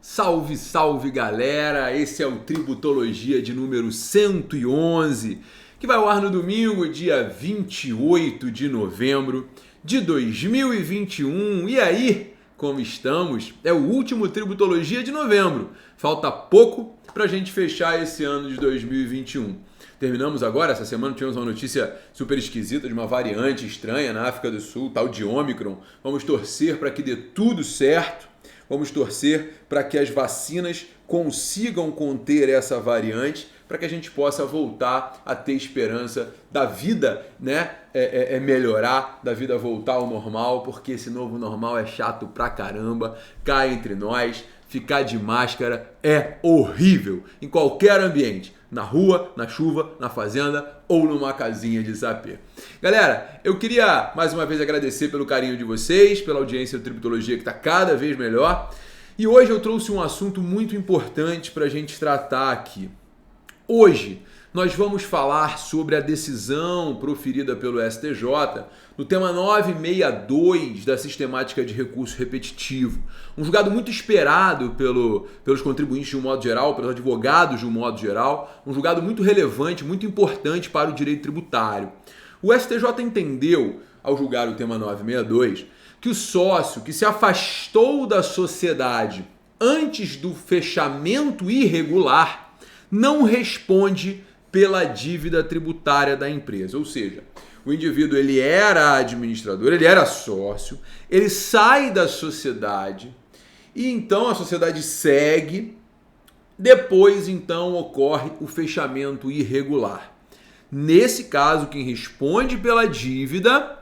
Salve, salve galera! Esse é o Tributologia de número 111, que vai ao ar no domingo, dia 28 de novembro de 2021. E aí, como estamos? É o último Tributologia de novembro. Falta pouco para a gente fechar esse ano de 2021. Terminamos agora, essa semana tivemos uma notícia super esquisita de uma variante estranha na África do Sul, tal de Ômicron. Vamos torcer para que dê tudo certo. Vamos torcer para que as vacinas consigam conter essa variante, para que a gente possa voltar a ter esperança da vida, melhorar, da vida voltar ao normal, porque esse novo normal é chato pra caramba, cá entre nós, ficar de máscara é horrível, em qualquer ambiente, na rua, na chuva, na fazenda ou numa casinha de sapê. Galera, eu queria mais uma vez agradecer pelo carinho de vocês, pela audiência do Tributologia que está cada vez melhor. E hoje eu trouxe um assunto muito importante para a gente tratar aqui. Hoje nós vamos falar sobre a decisão proferida pelo STJ no tema 962 da sistemática de recurso repetitivo. Um julgado muito esperado pelos contribuintes de um modo geral, pelos advogados de um modo geral, um julgado muito relevante, muito importante para o direito tributário. O STJ entendeu, ao julgar o tema 962, que o sócio que se afastou da sociedade antes do fechamento irregular não responde pela dívida tributária da empresa. Ou seja, o indivíduo ele era administrador, ele era sócio, ele sai da sociedade e então a sociedade segue, depois então ocorre o fechamento irregular. Nesse caso, quem responde pela dívida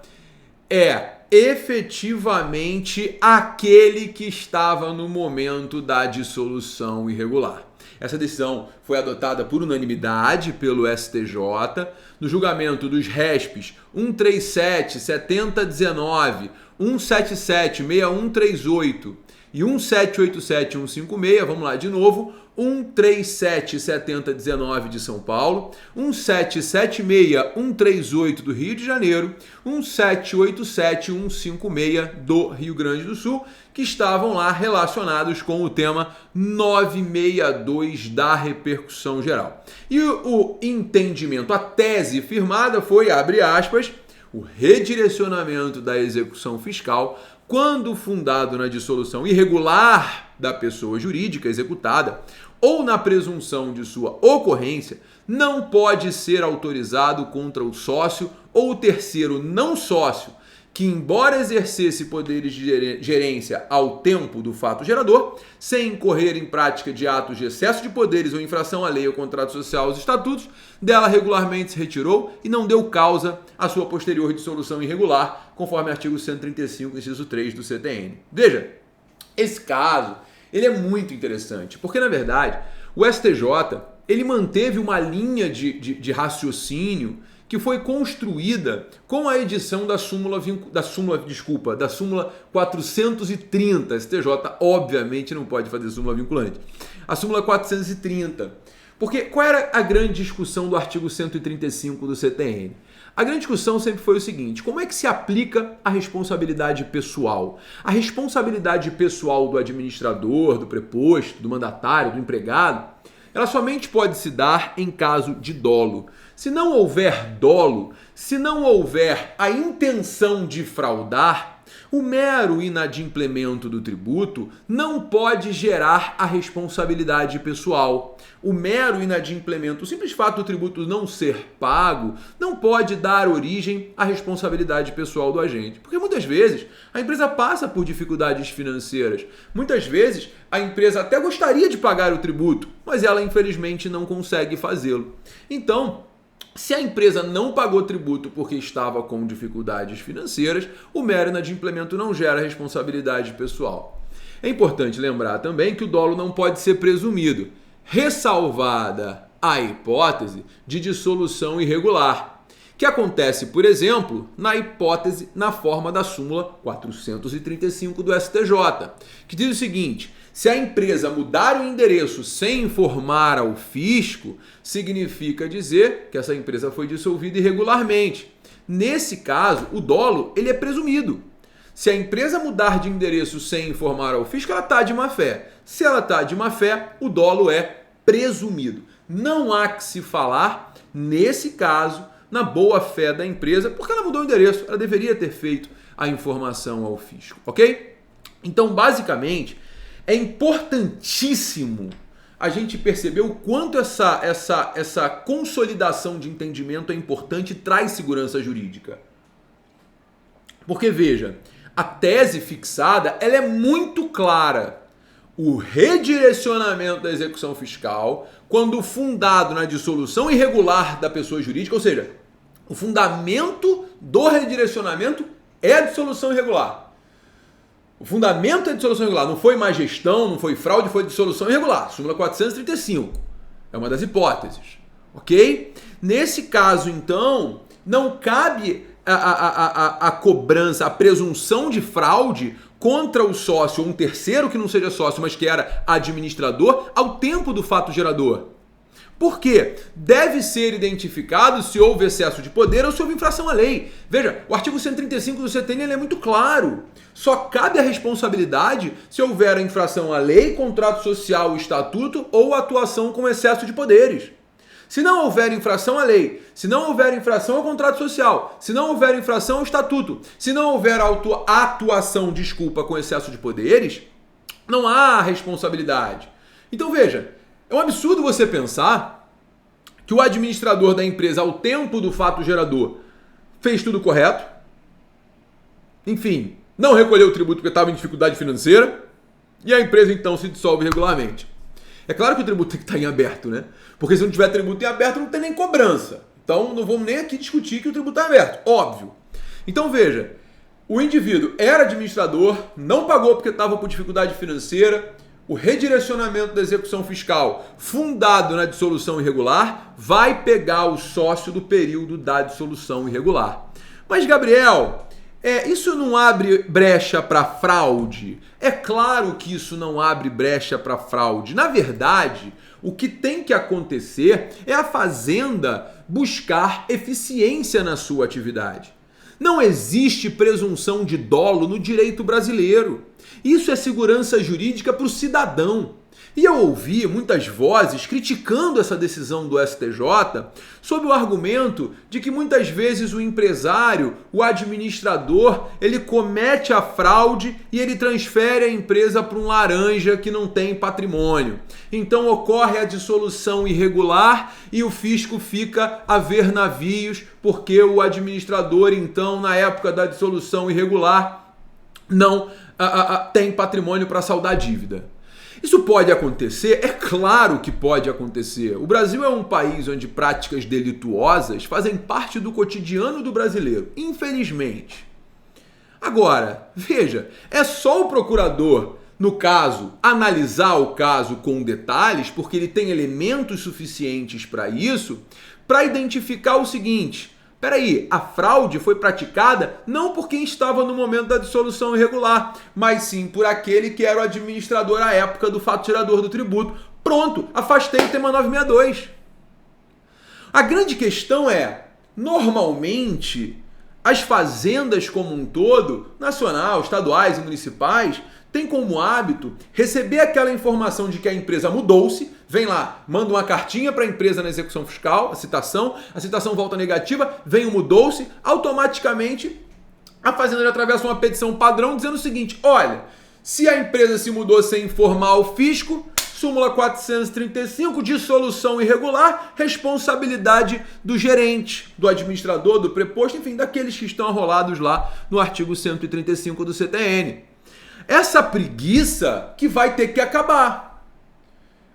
é efetivamente aquele que estava no momento da dissolução irregular. Essa decisão foi adotada por unanimidade pelo STJ no julgamento dos RESPs 137, 7019, 177, 6138 e 1787, 156, vamos lá de novo, 137, 7019 de São Paulo, 1776, 138 do Rio de Janeiro, 1787, 156 do Rio Grande do Sul, que estavam lá relacionados com o tema 962 da repercussão geral. E o entendimento, a tese firmada foi, abre aspas, o redirecionamento da execução fiscal quando fundado na dissolução irregular da pessoa jurídica executada ou na presunção de sua ocorrência, não pode ser autorizado contra o sócio ou o terceiro não sócio que, embora exercesse poderes de gerência ao tempo do fato gerador, sem incorrer em prática de atos de excesso de poderes ou infração à lei ou contrato social aos estatutos, dela regularmente se retirou e não deu causa à sua posterior dissolução irregular, conforme artigo 135, inciso 3 do CTN. Veja, esse caso ele é muito interessante, porque na verdade o STJ ele manteve uma linha de raciocínio que foi construída com a edição da súmula 430. STJ obviamente não pode fazer súmula vinculante. A súmula 430. Porque qual era a grande discussão do artigo 135 do CTN? A grande discussão sempre foi o seguinte: como é que se aplica a responsabilidade pessoal? A responsabilidade pessoal do administrador, do preposto, do mandatário, do empregado, ela somente pode se dar em caso de dolo. Se não houver dolo, se não houver a intenção de fraudar, o mero inadimplemento do tributo não pode gerar a responsabilidade pessoal. O mero inadimplemento, o simples fato do tributo não ser pago, não pode dar origem à responsabilidade pessoal do agente. Porque muitas vezes a empresa passa por dificuldades financeiras. Muitas vezes a empresa até gostaria de pagar o tributo, mas ela infelizmente não consegue fazê-lo. Então, se a empresa não pagou tributo porque estava com dificuldades financeiras, o mero inadimplemento não gera responsabilidade pessoal. É importante lembrar também que o dolo não pode ser presumido, ressalvada a hipótese de dissolução irregular, que acontece, por exemplo, na forma da súmula 435 do STJ, que diz o seguinte: se a empresa mudar o endereço sem informar ao fisco, significa dizer que essa empresa foi dissolvida irregularmente. Nesse caso, o dolo ele é presumido. Se a empresa mudar de endereço sem informar ao fisco, ela está de má fé. Se ela está de má fé, o dolo é presumido. Não há que se falar, nesse caso, na boa fé da empresa, porque ela mudou o endereço, ela deveria ter feito a informação ao fisco, ok? Então, basicamente, é importantíssimo a gente perceber o quanto essa consolidação de entendimento é importante e traz segurança jurídica. Porque, veja, a tese fixada ela é muito clara. O redirecionamento da execução fiscal, quando fundado na dissolução irregular da pessoa jurídica, ou seja, o fundamento do redirecionamento é a dissolução irregular. O fundamento é a dissolução irregular. Não foi má gestão, não foi fraude, foi dissolução irregular. Súmula 435. É uma das hipóteses. Ok? Nesse caso, então, não cabe a cobrança, a presunção de fraude contra o sócio ou um terceiro que não seja sócio, mas que era administrador, ao tempo do fato gerador. Por quê? Deve ser identificado se houve excesso de poder ou se houve infração à lei. Veja, o artigo 135 do CTN ele é muito claro. Só cabe a responsabilidade se houver a infração à lei, contrato social, estatuto ou atuação com excesso de poderes. Se não houver infração à lei, se não houver infração ao contrato social, se não houver infração ao estatuto, se não houver atuação, com excesso de poderes, não há responsabilidade. Então veja, é um absurdo você pensar que o administrador da empresa, ao tempo do fato gerador, fez tudo correto, enfim, não recolheu o tributo porque estava em dificuldade financeira, e a empresa então se dissolve regularmente. É claro que o tributo tem que estar em aberto, né? Porque se não tiver tributo em aberto, não tem nem cobrança. Então não vamos nem aqui discutir que o tributo está aberto, óbvio. Então veja, o indivíduo era administrador, não pagou porque estava com dificuldade financeira, o redirecionamento da execução fiscal fundado na dissolução irregular vai pegar o sócio do período da dissolução irregular. Mas, Gabriel, isso não abre brecha para fraude? É claro que isso não abre brecha para fraude. Na verdade, o que tem que acontecer é a fazenda buscar eficiência na sua atividade. Não existe presunção de dolo no direito brasileiro. Isso é segurança jurídica para o cidadão. E eu ouvi muitas vozes criticando essa decisão do STJ sob o argumento de que muitas vezes o empresário, o administrador, ele comete a fraude e ele transfere a empresa para um laranja que não tem patrimônio. Então ocorre a dissolução irregular e o fisco fica a ver navios porque o administrador, então, na época da dissolução irregular, não tem patrimônio para saldar a dívida. Isso pode acontecer? É claro que pode acontecer. O Brasil é um país onde práticas delituosas fazem parte do cotidiano do brasileiro, infelizmente. Agora, veja, é só o procurador, no caso, analisar o caso com detalhes, porque ele tem elementos suficientes para isso, para identificar o seguinte: peraí, a fraude foi praticada não por quem estava no momento da dissolução irregular, mas sim por aquele que era o administrador à época do fato gerador do tributo. Pronto, afastei o tema 962. A grande questão é, normalmente, as fazendas como um todo, nacional, estaduais e municipais, tem como hábito receber aquela informação de que a empresa mudou-se, vem lá, manda uma cartinha para a empresa na execução fiscal, a citação volta negativa, vem o mudou-se, automaticamente a fazenda já atravessa uma petição padrão dizendo o seguinte: olha, se a empresa se mudou sem informar o fisco, súmula 435, dissolução irregular, responsabilidade do gerente, do administrador, do preposto, enfim, daqueles que estão arrolados lá no artigo 135 do CTN. Essa preguiça que vai ter que acabar.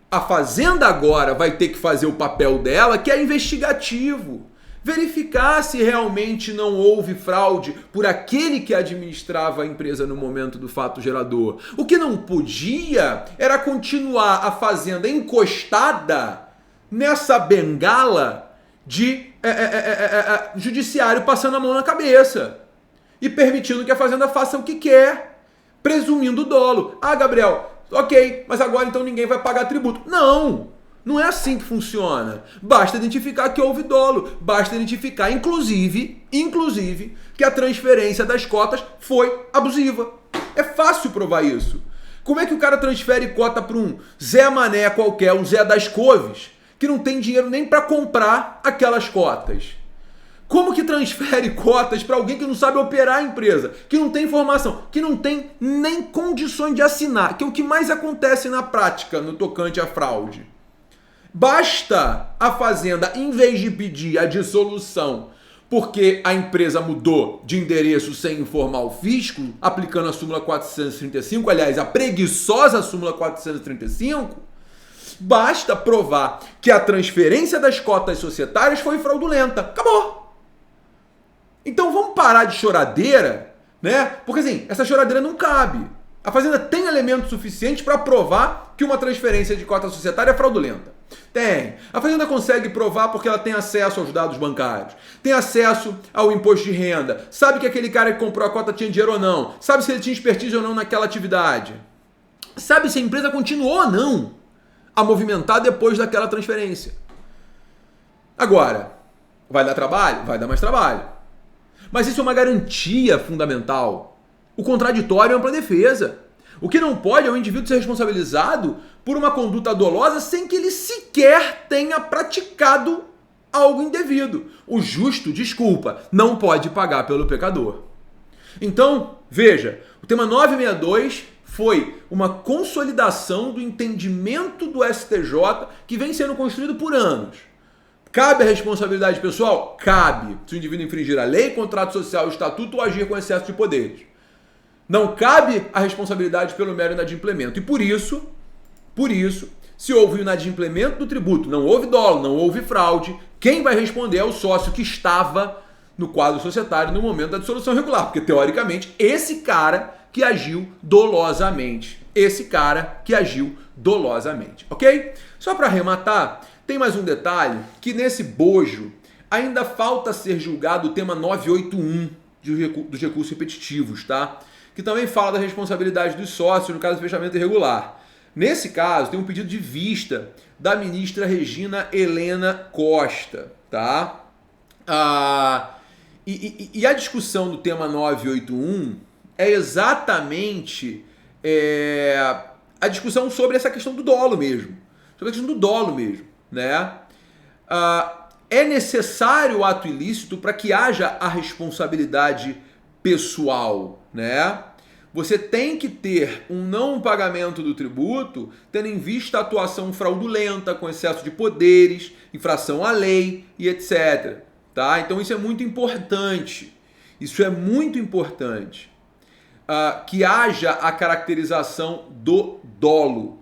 A fazenda agora vai ter que fazer o papel dela, que é investigativo. Verificar se realmente não houve fraude por aquele que administrava a empresa no momento do fato gerador. O que não podia era continuar a fazenda encostada nessa bengala de judiciário passando a mão na cabeça e permitindo que a fazenda faça o que quer. Presumindo dolo. Ah, Gabriel, ok, mas agora então ninguém vai pagar tributo. Não! Não é assim que funciona. Basta identificar que houve dolo. Basta identificar, inclusive, que a transferência das cotas foi abusiva. É fácil provar isso. Como é que o cara transfere cota para um Zé Mané qualquer, um Zé das Couves, que não tem dinheiro nem para comprar aquelas cotas? Como que transfere cotas para alguém que não sabe operar a empresa, que não tem informação, que não tem nem condições de assinar, que é o que mais acontece na prática no tocante à fraude? Basta a Fazenda, em vez de pedir a dissolução porque a empresa mudou de endereço sem informar o fisco, aplicando a súmula 435, aliás, a preguiçosa súmula 435, basta provar que a transferência das cotas societárias foi fraudulenta. Acabou! Então vamos parar de choradeira, né? Porque assim, essa choradeira não cabe. A Fazenda tem elementos suficientes para provar que uma transferência de cota societária é fraudulenta. Tem. A Fazenda consegue provar porque ela tem acesso aos dados bancários, tem acesso ao imposto de renda, sabe que aquele cara que comprou a cota tinha dinheiro ou não, sabe se ele tinha expertise ou não naquela atividade, sabe se a empresa continuou ou não a movimentar depois daquela transferência. Agora, vai dar trabalho? Vai dar mais trabalho. Mas isso é uma garantia fundamental. O contraditório é ampla defesa. O que não pode é o indivíduo ser responsabilizado por uma conduta dolosa sem que ele sequer tenha praticado algo indevido. O justo, desculpa, não pode pagar pelo pecador. Então, veja, o tema 962 foi uma consolidação do entendimento do STJ que vem sendo construído por anos. Cabe a responsabilidade pessoal? Cabe. Se o indivíduo infringir a lei, contrato social, o estatuto ou agir com excesso de poderes. Não cabe a responsabilidade pelo mero inadimplemento. E por isso, se houve o inadimplemento do tributo, não houve dolo, não houve fraude, quem vai responder é o sócio que estava no quadro societário no momento da dissolução regular. Porque, teoricamente, esse cara que agiu dolosamente. Ok? Só para arrematar, tem mais um detalhe, que nesse bojo ainda falta ser julgado o tema 981 dos recursos repetitivos, tá? Que também fala da responsabilidade dos sócios no caso de fechamento irregular. Nesse caso, tem um pedido de vista da ministra Regina Helena Costa, tá? E a discussão do tema 981 é exatamente a discussão sobre essa questão do dolo mesmo. Sobre a questão do dolo mesmo, né? É necessário o ato ilícito para que haja a responsabilidade pessoal, né? Você tem que ter um não pagamento do tributo, tendo em vista a atuação fraudulenta, com excesso de poderes, infração à lei e etc. Tá? Então isso é muito importante. Isso é muito importante. Que haja a caracterização do dolo.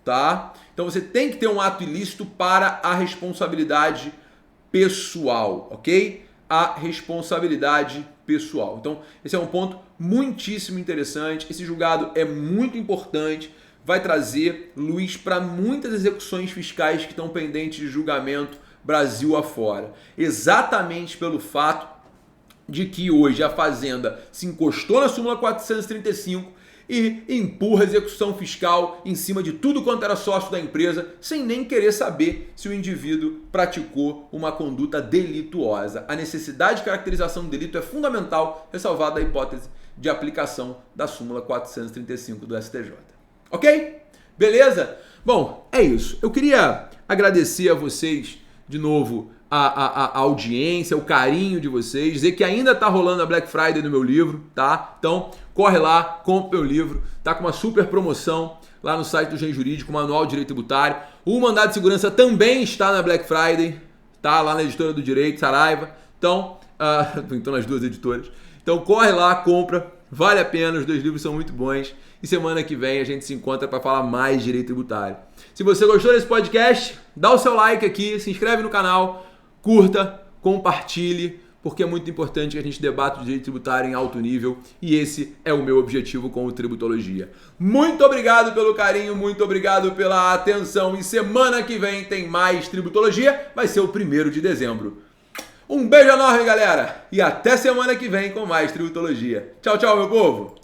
Tá? Então você tem que ter um ato ilícito para a responsabilidade pessoal, ok? A responsabilidade pessoal. Então, esse é um ponto muitíssimo interessante. Esse julgado é muito importante, vai trazer luz para muitas execuções fiscais que estão pendentes de julgamento Brasil afora. Exatamente pelo fato de que hoje a Fazenda se encostou na súmula 435 e empurra a execução fiscal em cima de tudo quanto era sócio da empresa, sem nem querer saber se o indivíduo praticou uma conduta delituosa. A necessidade de caracterização do delito é fundamental, ressalvada a hipótese de aplicação da súmula 435 do STJ. Ok? Beleza? Bom, é isso. Eu queria agradecer a vocês de novo a audiência, o carinho de vocês, dizer que ainda tá rolando a Black Friday no meu livro, tá? Então, corre lá, compra o meu livro, tá com uma super promoção lá no site do Gen Jurídico, Manual de Direito Tributário. O Mandado de Segurança também está na Black Friday, tá? Lá na Editora do Direito, Saraiva. Então, então nas duas editoras. Então, corre lá, compra, vale a pena, os dois livros são muito bons. E semana que vem a gente se encontra para falar mais de direito tributário. Se você gostou desse podcast, dá o seu like aqui, se inscreve no canal, curta, compartilhe, porque é muito importante que a gente debata o direito tributário em alto nível e esse é o meu objetivo com o Tributologia. Muito obrigado pelo carinho, muito obrigado pela atenção e semana que vem tem mais Tributologia, vai ser o 1º de dezembro. Um beijo enorme, galera, e até semana que vem com mais Tributologia. Tchau, tchau, meu povo!